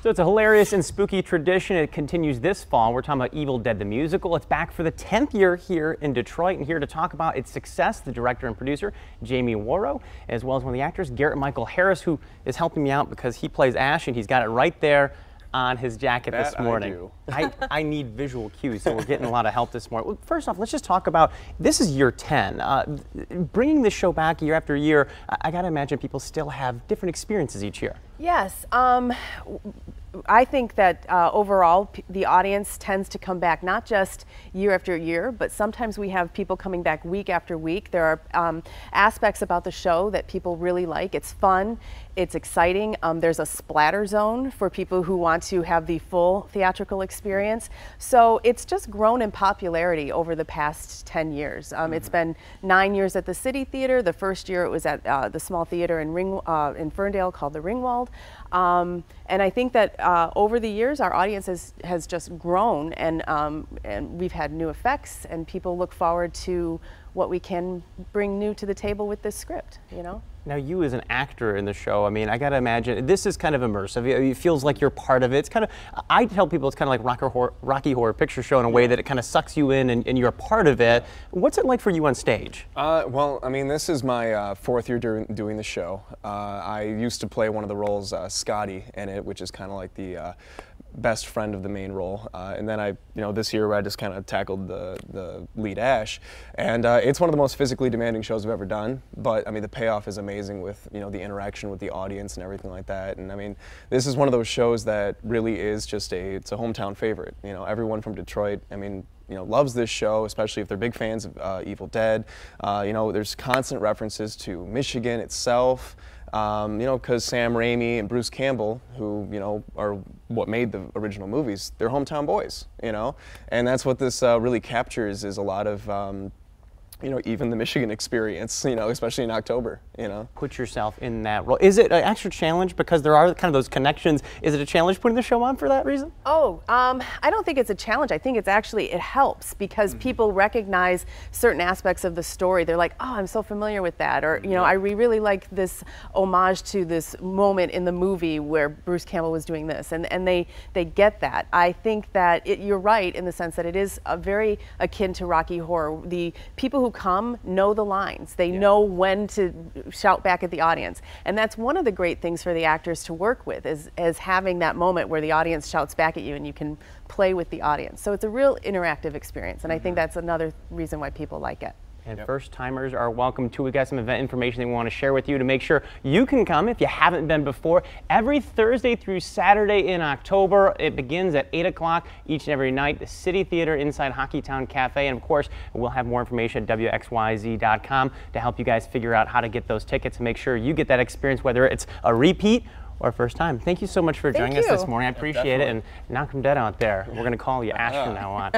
So it's a hilarious and spooky tradition. It continues this fall. We're talking about Evil Dead the Musical. It's back for the 10th year here in Detroit, and here to talk about its success, the director and producer, Jamie Worrow, as well as one of the actors, Garrett Michael Harris, who is helping me out because he plays Ash, and he's got it right there on his jacket this morning. I need visual cues, so we're getting a lot of help this morning. Well, first off, let's just talk about, this is year 10. Bringing this show back year after year, I gotta imagine people still have different experiences each year. Yes, I think that overall the audience tends to come back not just year after year, but sometimes we have people coming back week after week. There are aspects about the show that people really like. It's fun, it's exciting. There's a splatter zone for people who want to have the full theatrical experience. So it's just grown in popularity over the past 10 years. It's been 9 years at the City Theater. The first year it was at the small theater in Ferndale called the Ringwald. And I think that over the years our audience has just grown, and we've had new effects, and people look forward to what we can bring new to the table with this script, you know? Now, you as an actor in the show, I mean, I gotta imagine, this is kind of immersive. It feels like you're part of it. It's kind of, I tell people it's kind of like Rocky Horror Picture Show in a way that it kind of sucks you in and you're a part of it. What's it like for you on stage? Well, I mean, this is my fourth year doing the show. I used to play one of the roles, Scotty, in it, which is kind of like the best friend of the main role, and then this year I just kind of tackled the lead Ash, and it's one of the most physically demanding shows I've ever done. But I mean, the payoff is amazing with the interaction with the audience and everything like that. And I mean, this is one of those shows that really is just it's a hometown favorite. Everyone from Detroit, I mean, loves this show, especially if they're big fans of Evil Dead. There's constant references to Michigan itself. Because Sam Raimi and Bruce Campbell, who, are what made the original movies, they're hometown boys, and that's what this really captures, is a lot of, even the Michigan experience, especially in October, Put yourself in that role. Is it an extra challenge because there are kind of those connections? Is it a challenge putting the show on for that reason? Oh, I don't think it's a challenge. I think it's actually, it helps because people recognize certain aspects of the story. They're like, oh, I'm so familiar with that. Or, I really like this homage to this moment in the movie where Bruce Campbell was doing this. And they get that. I think that you're right in the sense that it is very akin to Rocky Horror. The people who come know the lines. They know when to shout back at the audience. And that's one of the great things for the actors to work with, is having that moment where the audience shouts back at you and you can play with the audience. So it's a real interactive experience, and I think that's another reason why people like it. And first-timers are welcome too. We got some event information that we want to share with you to make sure you can come if you haven't been before. Every Thursday through Saturday in October. It begins at 8 o'clock each and every night. The City Theater inside Hockeytown Cafe. And of course, we'll have more information at WXYZ.com to help you guys figure out how to get those tickets and make sure you get that experience, whether it's a repeat or first time. Thank you so much for joining us this morning. I appreciate it. And knock 'em dead out there. We're going to call you Ash from now on.